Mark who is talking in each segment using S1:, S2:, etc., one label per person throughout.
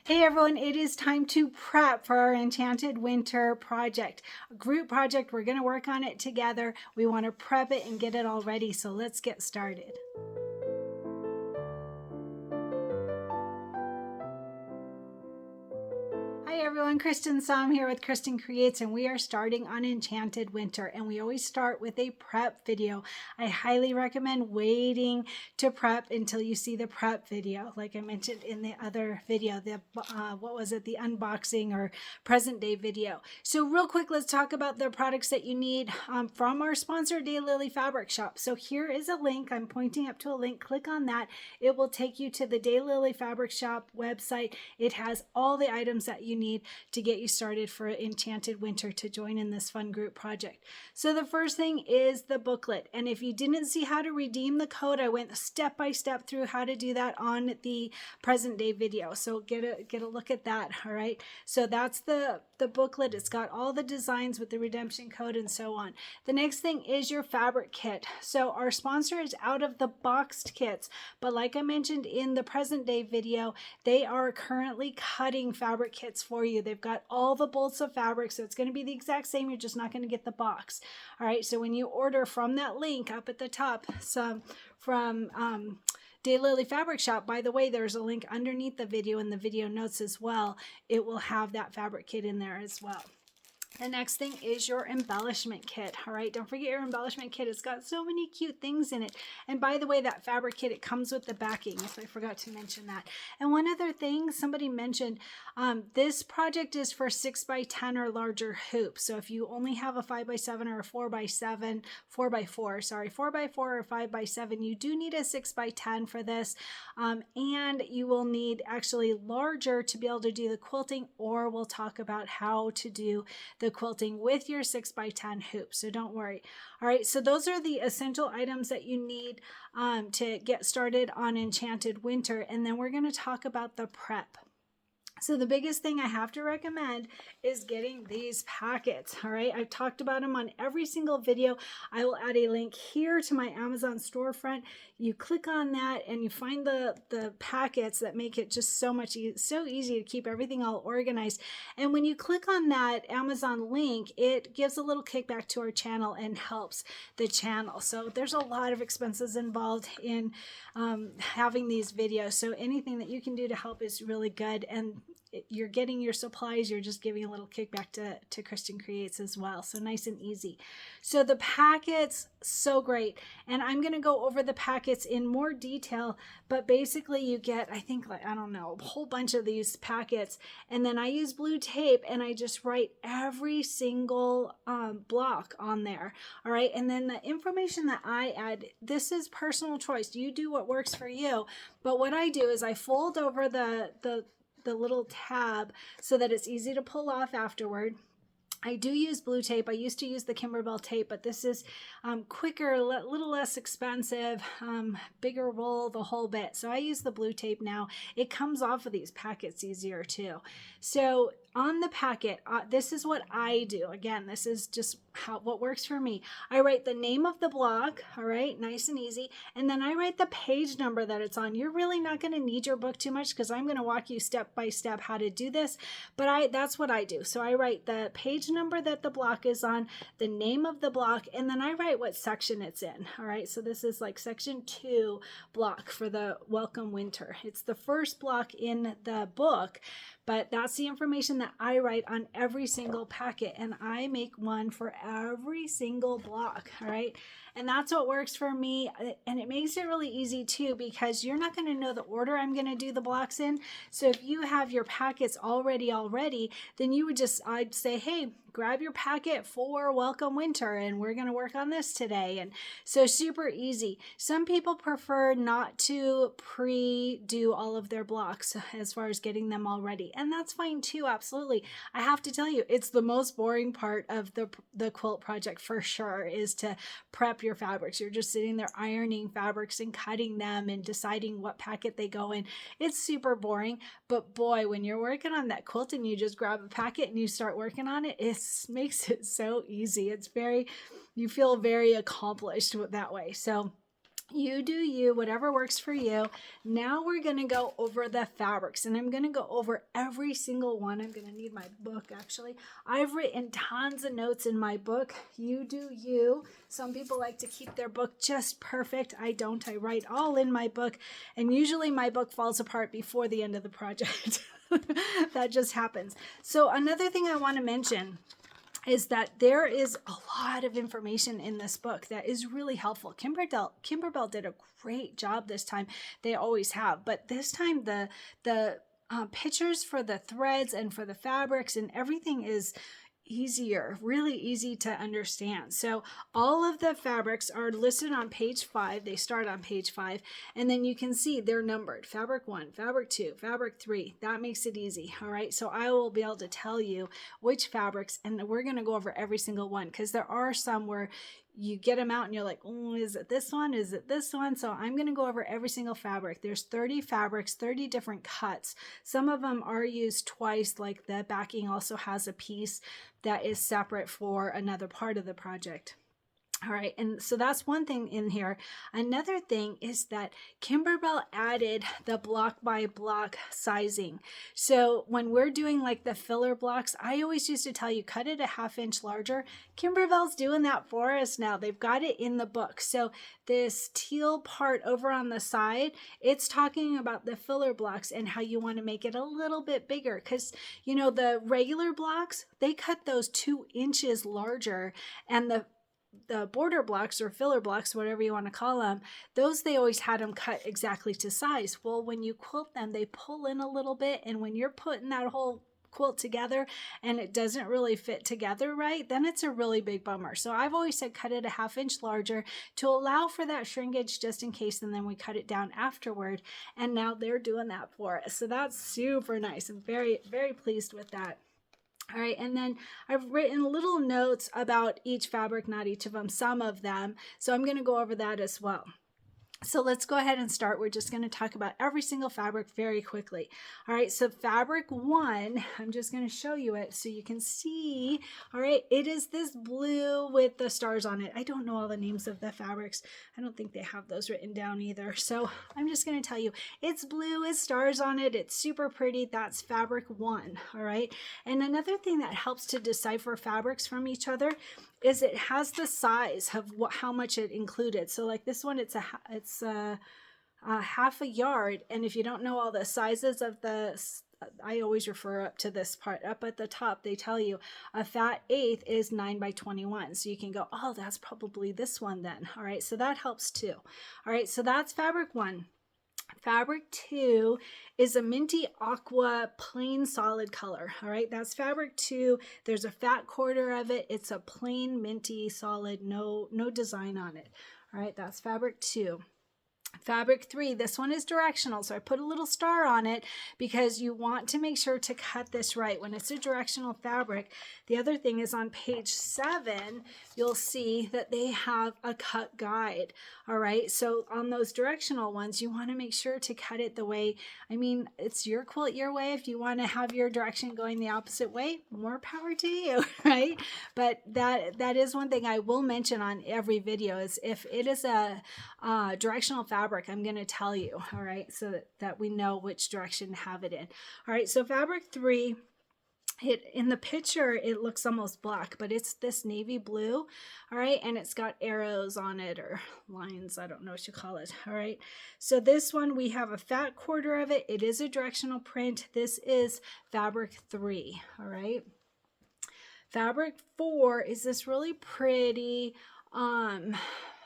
S1: Hey everyone, it is time to prep for our Enchanted Winter project. A group project, we're going to work on it together. We want to prep it and get it all ready, so let's get started. Hi everyone, Cristin Sam here with Cristin Creates, and we are starting on Enchanted Winter, and we always start with a prep video. I highly recommend waiting to prep until you see the prep video, like I mentioned in the other video, the the unboxing or present day video. So real quick, let's talk about the products that you need from our sponsor, Daylily Fabric Shop. So here is a link. I'm pointing up to a link. Click on that. It will take you to the Daylily Fabric Shop website. It has all the items that you need to get you started for Enchanted Winter to join in this fun group project. So the first thing is the booklet. And if you didn't see how to redeem the code, I went step by step through how to do that on the present day video. So get a look at that. All right. So that's the booklet. It's got all the designs with the redemption code and so on. The next thing is your fabric kit. So our sponsor is out of the boxed kits, but like I mentioned in the present day video, they are currently cutting fabric kits for you. They've got all the bolts of fabric, so it's going to be the exact same. You're just not going to get the box. All right, so when you order from that link up at the top, from Daylily Fabric Shop, by the way, there's a link underneath the video in the video notes as well. It will have that fabric kit in there as well. The next thing is your embellishment kit. All right, don't forget your embellishment kit. It's got so many cute things in it. And by the way, that fabric kit, it comes with the backing, if I forgot to mention that. And one other thing somebody mentioned, this project is for 6x10 or larger hoops. So if you only have a 5x7 or a 4x7, 4x4, sorry, 4x4 or 5x7, you do need a 6x10 for this. And you will need actually larger to be able to do the quilting, or we'll talk about how to do the quilting with your 6x10 hoops, so don't worry. All right, so those are the essential items that you need to get started on Enchanted Winter, and then we're going to talk about the prep. So the biggest thing I have to recommend is getting these packets. All right, I've talked about them on every single video. I will add a link here to my Amazon storefront. You click on that and you find the packets that make it just so easy to keep everything all organized. And when you click on that Amazon link, it gives a little kickback to our channel and helps the channel. So there's a lot of expenses involved in having these videos. So anything that you can do to help is really good. And you're getting your supplies, you're just giving a little kickback to Cristin Creates as well. So nice and easy. So the packets, so great. And I'm going to go over the packets in more detail, but basically you get, I think, like, I don't know, a whole bunch of these packets. And then I use blue tape and I just write every single block on there. All right. And then the information that I add, this is personal choice. You do what works for you. But what I do is I fold over the little tab so that it's easy to pull off afterward. I do use blue tape. I used to use the Kimberbell tape, but this is quicker, a little less expensive, bigger roll, the whole bit. So I use the blue tape now. It comes off of these packets easier too. So on the packet, this is what I do. Again, this is just what works for me. I write the name of the block, all right, nice and easy, and then I write the page number that it's on. You're really not going to need your book too much because I'm going to walk you step by step how to do this, but that's what I do. So I write the page number that the block is on, the name of the block, and then I write what section it's in. All right, so this is like section 2 block for the Welcome Winter. It's the first block in the book, but that's the information that I write on every single packet, and I make one for every single block. All right, and that's what works for me, and it makes it really easy too, because you're not going to know the order I'm going to do the blocks in. So if you have your packets already, then you would I'd say, hey, grab your packet for Welcome Winter and we're going to work on this today. And so super easy. Some people prefer not to pre-do all of their blocks as far as getting them all ready, and that's fine too. Absolutely. I have to tell you, it's the most boring part of the quilt project for sure, is to prep your fabrics. You're just sitting there ironing fabrics and cutting them and deciding what packet they go in. It's super boring, but boy, when you're working on that quilt and you just grab a packet and you start working on it, it makes it so easy. You feel very accomplished that way. So You do you, whatever works for you. Now we're going to go over the fabrics, and I'm going to go over every single one. I'm going to need my book, actually. I've written tons of notes in my book. You do you. Some people like to keep their book just perfect. I don't. I write all in my book, and usually my book falls apart before the end of the project. That just happens. So another thing I want to mention is that there is a lot of information in this book that is really helpful. Kimberbell did a great job this time. They always have, but this time the pictures for the threads and for the fabrics and everything is easier, really easy to understand. So all of the fabrics are listed on page 5. They start on page 5, and then you can see they're numbered: fabric 1, fabric 2, fabric 3. That makes it easy. All right, so I will be able to tell you which fabrics, and we're going to go over every single one, because there are some where you get them out and you're like, oh, is it this one? Is it this one? So I'm going to go over every single fabric. There's 30 fabrics, 30 different cuts. Some of them are used twice, like the backing also has a piece that is separate for another part of the project. All right, and so that's one thing in here. Another thing is that Kimberbell added the block by block sizing. So when we're doing like the filler blocks, I always used to tell you, cut it a 1/2 inch larger. Kimberbell's doing that for us now. They've got it in the book. So this teal part over on the side, it's talking about the filler blocks and how you want to make it a little bit bigger, because you know the regular blocks, they cut those 2 inches larger, and the border blocks or filler blocks, whatever you want to call them, those they always had them cut exactly to size. Well, when you quilt them, they pull in a little bit, and when you're putting that whole quilt together and it doesn't really fit together right, then it's a really big bummer. So I've always said cut it a 1/2 inch larger to allow for that shrinkage just in case, and then we cut it down afterward. And now they're doing that for us. So that's super nice. I'm very, very pleased with that. All right, and then I've written little notes about each fabric, not each of them, some of them. So I'm going to go over that as well. So let's go ahead and start. We're just going to talk about every single fabric very quickly. All right, so fabric 1, I'm just going to show you it so you can see. All right, it is this blue with the stars on it. I don't know all the names of the fabrics. I don't think they have those written down either. So I'm just going to tell you, it's blue with stars on it. It's super pretty. That's fabric 1. All right, and another thing that helps to decipher fabrics from each other is it has the size of how much it included. So like this one, it's a 1/2 yard. And if you don't know all the sizes of I always refer up to this part. Up at the top, they tell you a fat 1/8 is 9 by 21. So you can go, oh, that's probably this one then. All right, so that helps too. All right, so that's fabric 1. Fabric 2 is a minty aqua plain solid color. All right, that's fabric 2. There's a fat quarter of it. It's a plain minty solid, no design on it. All right, that's fabric 2. Fabric 3, this one is directional, so I put a little star on it because you want to make sure to cut this right when it's a directional fabric. The other thing is on page 7, you'll see that they have a cut guide. All right, so on those directional ones, you want to make sure to cut it the way, I mean, it's your quilt your way. If you want to have your direction going the opposite way, more power to you, right? But that is one thing I will mention on every video is if it is a directional fabric, I'm going to tell you, all right, so that we know which direction to have it in. All right, so fabric 3, in the picture, it looks almost black, but it's this navy blue, all right, and it's got arrows on it or lines, I don't know what you call it, all right. So this one, we have a fat quarter of it. It is a directional print. This is fabric 3, all right. Fabric 4 is this really pretty,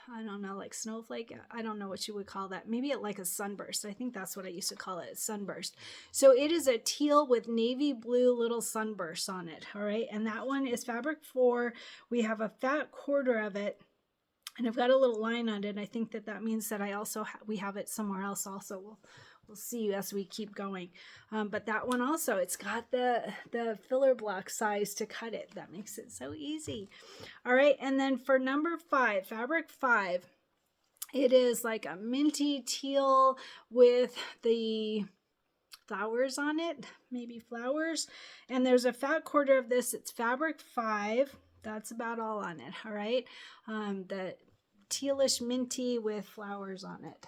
S1: I don't know, like snowflake. I don't know what you would call that. Maybe like a sunburst. I think that's what I used to call it, sunburst. So it is a teal with navy blue little sunbursts on it. All right. And that one is fabric 4. We have a fat quarter of it. And I've got a little line on it. I think that means that I also we have it somewhere else also. We'll see as we keep going. But that one also, it's got the filler block size to cut it. That makes it so easy. All right, and then for number 5, fabric 5, it is like a minty teal with the flowers on it, maybe flowers. And there's a fat quarter of this. It's fabric 5. That's about all on it, all right? tealish minty with flowers on it.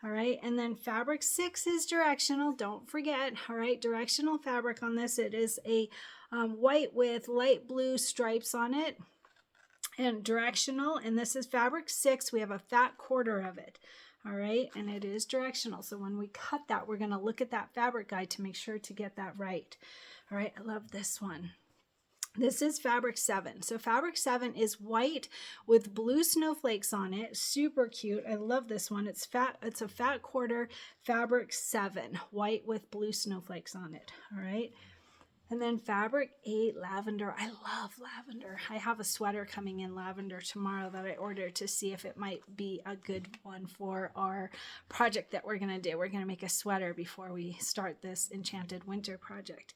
S1: All right, and then fabric 6 is directional. Don't forget, all right, directional fabric on this. It is a white with light blue stripes on it and directional. And this is fabric 6. We have a fat quarter of it. All right, and it is directional. So when we cut that, we're going to look at that fabric guide to make sure to get that right. All right, I love this one. This is fabric 7. So fabric 7 is white with blue snowflakes on it. Super cute. I love this one. It's fat. It's a fat quarter, fabric 7, white with blue snowflakes on it. All right. And then fabric 8, lavender. I love lavender. I have a sweater coming in lavender tomorrow that I ordered to see if it might be a good one for our project that we're going to do. We're going to make a sweater before we start this Enchanted Winter project.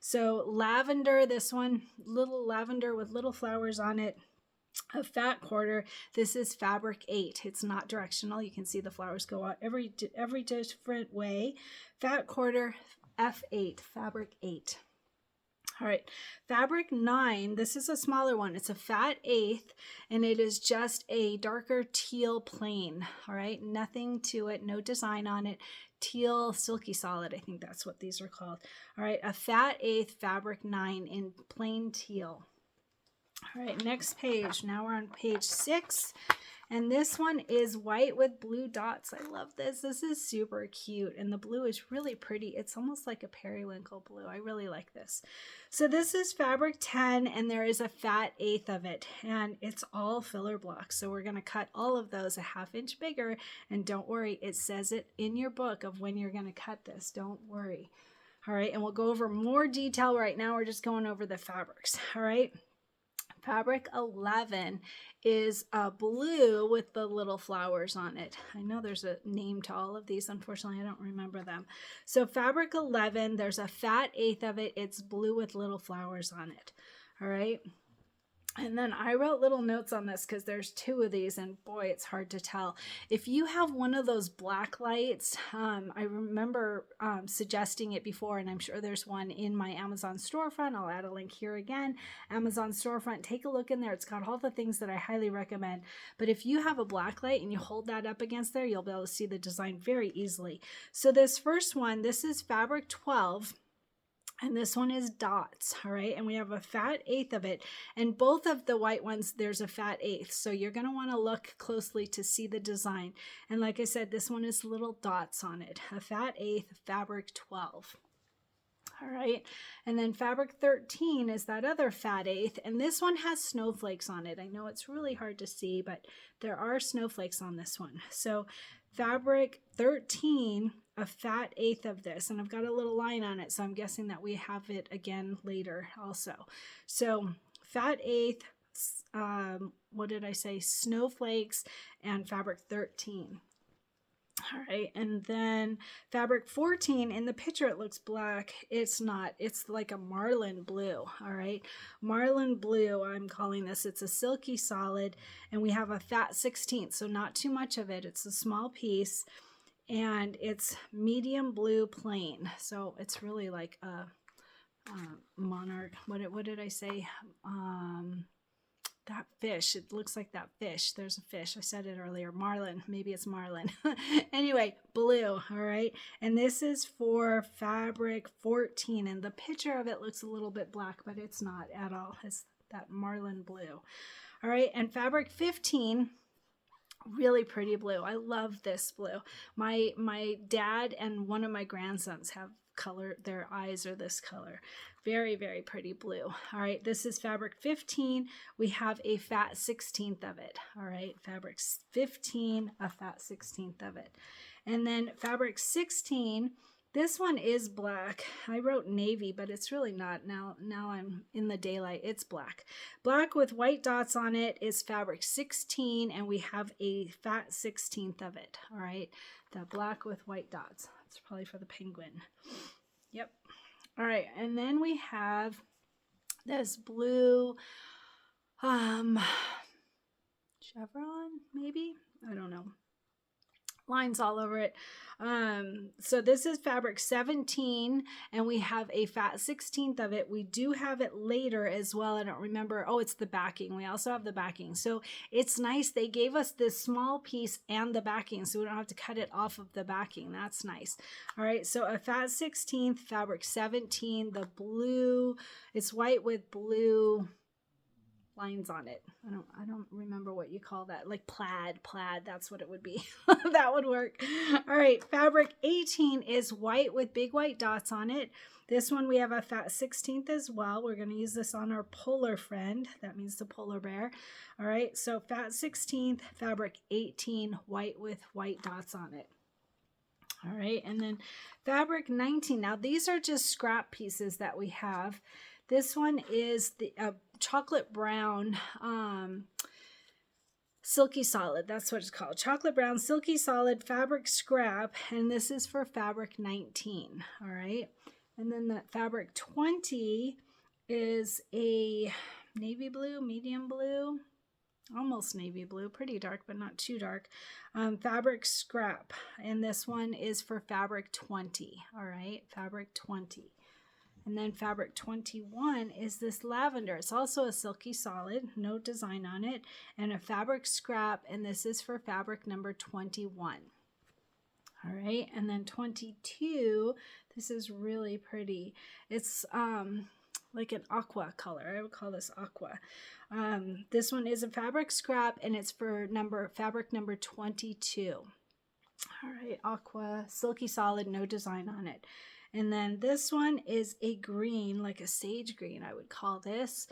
S1: So lavender, this one, little lavender with little flowers on it. A fat quarter. This is fabric 8. It's not directional. You can see the flowers go out every different way. Fat quarter, F8, fabric 8. All right, fabric 9, this is a smaller one. It's a fat 8th, and it is just a darker teal plain. All right, nothing to it, no design on it. Teal silky solid, I think that's what these are called. All right, a fat 8th, fabric 9 in plain teal. All right, next page. Now we're on page 6. And this one is white with blue dots. I love this. This is super cute. And the blue is really pretty. It's almost like a periwinkle blue. I really like this. So this is fabric 10, and there is a fat 8th of it. And it's all filler blocks. So we're going to cut all of those a 1/2 inch bigger. And don't worry, it says it in your book of when you're going to cut this. Don't worry. All right, and we'll go over more detail right now. We're just going over the fabrics. All right. Fabric 11 is blue with the little flowers on it. I know there's a name to all of these. Unfortunately, I don't remember them. So fabric 11, there's a fat 8th of it. It's blue with little flowers on it. All right. And then I wrote little notes on this because there's 2 of these, and boy, it's hard to tell. If you have one of those black lights, I remember suggesting it before, and I'm sure there's one in my Amazon storefront. I'll add a link here again. Amazon storefront, take a look in there. It's got all the things that I highly recommend. But if you have a black light and you hold that up against there, you'll be able to see the design very easily. So this first one, this is fabric 12. And this one is dots, all right? And we have a fat 8th of it. And both of the white ones, there's a fat 8th. So you're going to want to look closely to see the design. And like I said, this one is little dots on it. A fat 8th, fabric 12. All right. And then fabric 13 is that other fat 8th. And this one has snowflakes on it. I know it's really hard to see, but there are snowflakes on this one. So fabric 13, a fat 8th of this, and I've got a little line on it, so I'm guessing that we have it again later also. So fat 8th, what did I say? Snowflakes and fabric 13. All right, and then fabric 14, in the picture it looks black. It's not. It's like a marlin blue, all right? Marlin blue, I'm calling this. It's a silky solid, and we have a fat 16th, so not too much of it. It's a small piece, and it's medium blue plain. So it's really like a monarch. What did I say? That fish, it looks like that fish. There's a fish. I said it earlier. Marlin. Maybe it's marlin. Anyway, blue. All right. And this is for fabric 14. And the picture of it looks a little bit black, but it's not at all. It's that marlin blue. All right. And fabric 15, really pretty blue. I love this blue. My dad and one of my grandsons have color, their eyes are this color. Very, very pretty blue. All right, this is fabric 15. We have a fat 16th of it. All right, fabric 15, a fat 16th of it. And then fabric 16, this one is black. I wrote navy, but it's really not. Now I'm in the daylight. It's black. Black with white dots on it is fabric 16, and we have a fat 16th of it. All right, the black with white dots. It's probably for the penguin. Yep. All right, and then we have this blue chevron, maybe? I don't know. lines all over it. So this is fabric 17, and we have a fat 16th of it. We do have it later as well. I don't remember. Oh, it's the backing. We also have the backing. So it's nice. They gave us this small piece and the backing, so we don't have to cut it off of the backing. That's nice. All right, so a fat 16th, fabric 17, the blue, it's white with blue lines on it. I don't remember what you call that. Like plaid, that's what it would be. That would work. All right, fabric 18 is white with big white dots on it. This one we have a fat 16th as well. We're going to use this on our polar friend. That means the polar bear. All right, so fat 16th, fabric 18, white with white dots on it. All right, and then fabric 19. Now these are just scrap pieces that we have. This one is the chocolate brown silky solid. That's what it's called. Chocolate brown silky solid fabric scrap. And this is for fabric 19. All right. And then the fabric 20 is a navy blue, medium blue, almost navy blue, pretty dark, but not too dark, fabric scrap. And this one is for fabric 20. All right. Fabric 20. And then fabric 21 is this lavender. It's also a silky solid, no design on it, and a fabric scrap, and this is for fabric number 21. All right, and then 22, this is really pretty. It's like an aqua color. I would call this aqua. This one is a fabric scrap, and it's for fabric number 22. All right, aqua, silky solid, no design on it. And then this one is a green, like a sage green, I would call this.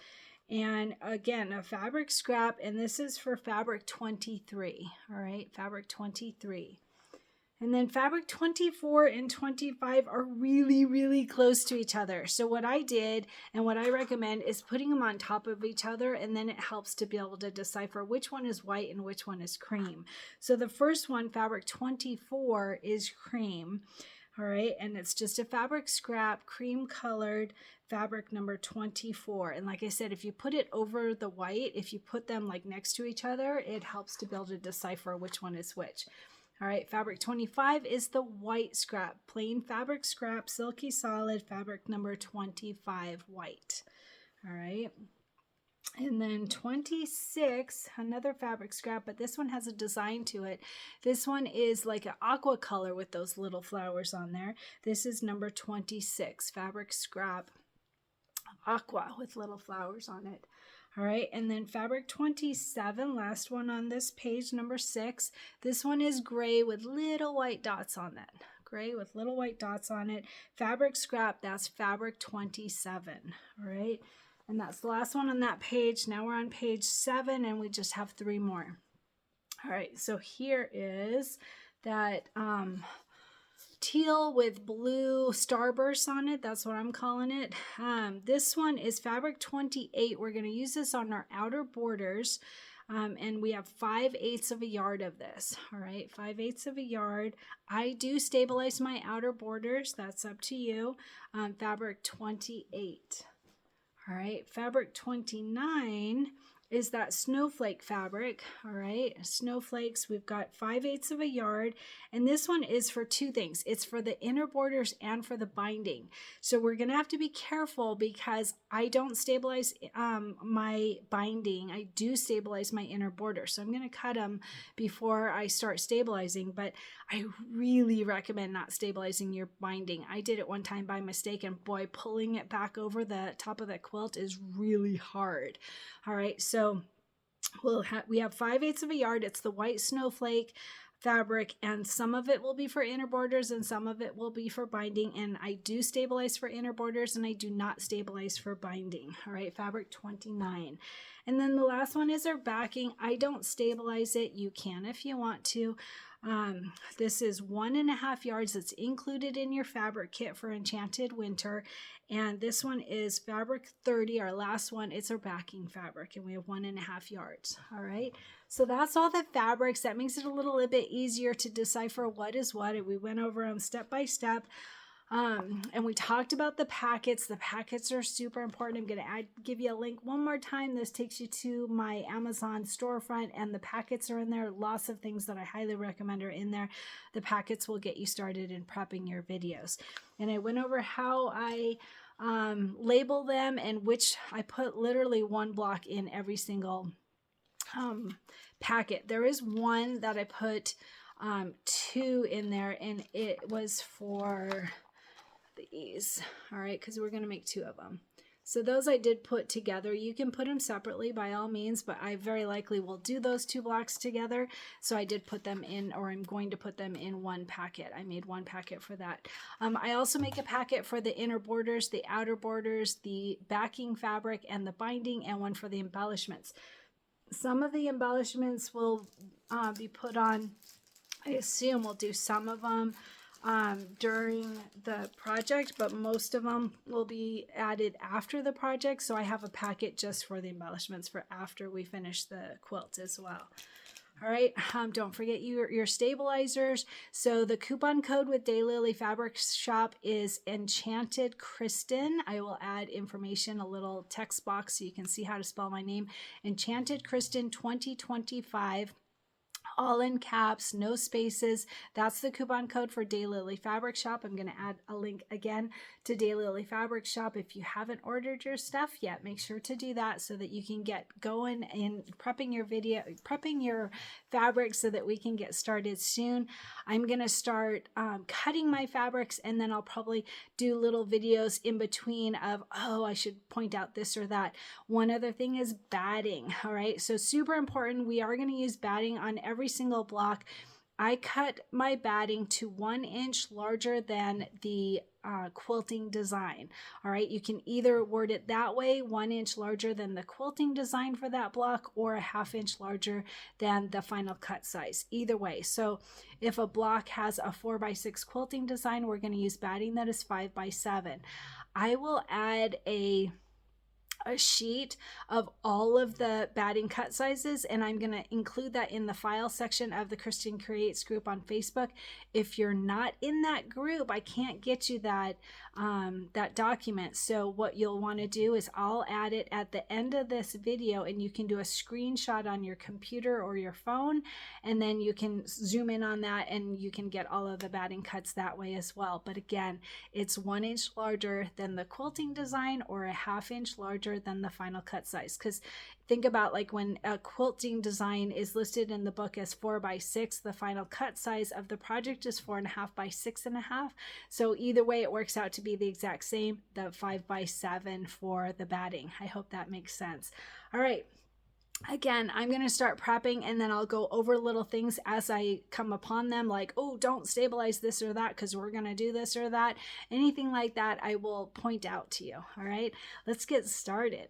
S1: And again, a fabric scrap, and this is for fabric 23. All right, fabric 23. And then fabric 24 and 25 are really, really close to each other. So what I did and what I recommend is putting them on top of each other, and then it helps to be able to decipher which one is white and which one is cream. So the first one, fabric 24, is cream. All right, and it's just a fabric scrap, cream colored, fabric number 24. And like I said, if you put it over the white, if you put them like next to each other, it helps to be able to decipher which one is which. All right, fabric 25 is the white scrap, plain fabric scrap, silky solid, fabric number 25, white. All right. And then 26, another fabric scrap, but this one has a design to it. This one is like an aqua color with those little flowers on there. This is number 26, fabric scrap, aqua with little flowers on it. All right, and then fabric 27, last one on this page, number 6. This one is gray with little white dots on that. Gray with little white dots on it. Fabric scrap, that's fabric 27. All right. And that's the last one on that page. Now we're on page 7, and we just have 3 more. All right, so here is that teal with blue starbursts on it. That's what I'm calling it. This one is fabric 28. We're going to use this on our outer borders. And we have 5/8 of a yard of this. All right, 5/8 of a yard. I do stabilize my outer borders. That's up to you. Fabric 28. All right, fabric 29 is that snowflake fabric. All right, snowflakes, we've got 5/8 of a yard, and this one is for 2 things. It's for the inner borders and for the binding. So we're gonna have to be careful because I don't stabilize my binding. I do stabilize my inner border. So I'm gonna cut them before I start stabilizing, but I really recommend not stabilizing your binding. I did it one time by mistake, and boy, pulling it back over the top of the quilt is really hard. All right, so we have 5/8 of a yard. It's the white snowflake fabric, and some of it will be for inner borders and some of it will be for binding. And I do stabilize for inner borders and I do not stabilize for binding. All right, fabric 29. And then the last one is our backing. I don't stabilize it. You can if you want to. This is 1.5 yards. It's included in your fabric kit for Enchanted Winter. And this one is fabric 30, our last one. It's our backing fabric, and we have 1.5 yards. All right. So that's all the fabrics. That makes it a little bit easier to decipher what is what. And we went over them step by step. And we talked about the packets. The packets are super important. I'm going to give you a link one more time. This takes you to my Amazon storefront, and the packets are in there. Lots of things that I highly recommend are in there. The packets will get you started in prepping your videos. And I went over how I label them, and which I put literally one block in every single packet. There is one that I put 2 in there, and it was for these. All right, because we're going to make 2 of them. So those I did put together. You can put them separately by all means, but I very likely will do those 2 blocks together. So I did put them in, or I'm going to put them in one packet. I made one packet for that. I also make a packet for the inner borders, the outer borders, the backing fabric, and the binding, and one for the embellishments. Some of the embellishments will be put on, I assume we'll do some of them during the project, but most of them will be added after the project. So I have a packet just for the embellishments for after we finish the quilt as well. All right, don't forget your stabilizers. So the coupon code with Daylily Fabric Shop is Enchanted Cristin. I will add information, a little text box so you can see how to spell my name. Enchanted Cristin 2025. All in caps, no spaces. That's the coupon code for Daylily Fabric Shop. I'm going to add a link again to Daylily Fabric Shop. If you haven't ordered your stuff yet, make sure to do that so that you can get going in prepping your fabric so that we can get started soon. I'm going to start cutting my fabrics, and then I'll probably do little videos in between of, oh, I should point out this or that. One other thing is batting. All right, so super important. We are going to use batting on every single block. I cut my batting to 1 inch larger than the quilting design. All right, you can either word it that way, 1 inch larger than the quilting design for that block, or a 1/2 inch larger than the final cut size. Either way. So if a block has a 4x6 quilting design, we're going to use batting that is 5x7. I will add a sheet of all of the batting cut sizes, and I'm going to include that in the file section of the Cristin Creates group on Facebook. If you're not in that group, I can't get you that that document. So what you'll want to do is I'll add it at the end of this video, and you can do a screenshot on your computer or your phone, and then you can zoom in on that and you can get all of the batting cuts that way as well. But again, it's 1 inch larger than the quilting design, or a 1/2 inch larger than the final cut size. Because think about, like, when a quilting design is listed in the book as 4x6, the final cut size of the project is 4.5 by 6.5. So either way, it works out to be the exact same, the 5x7 for the batting. I hope that makes sense. All right. Again, I'm going to start prepping, and then I'll go over little things as I come upon them, like, oh, don't stabilize this or that because we're going to do this or that. Anything like that, I will point out to you. All right, let's get started.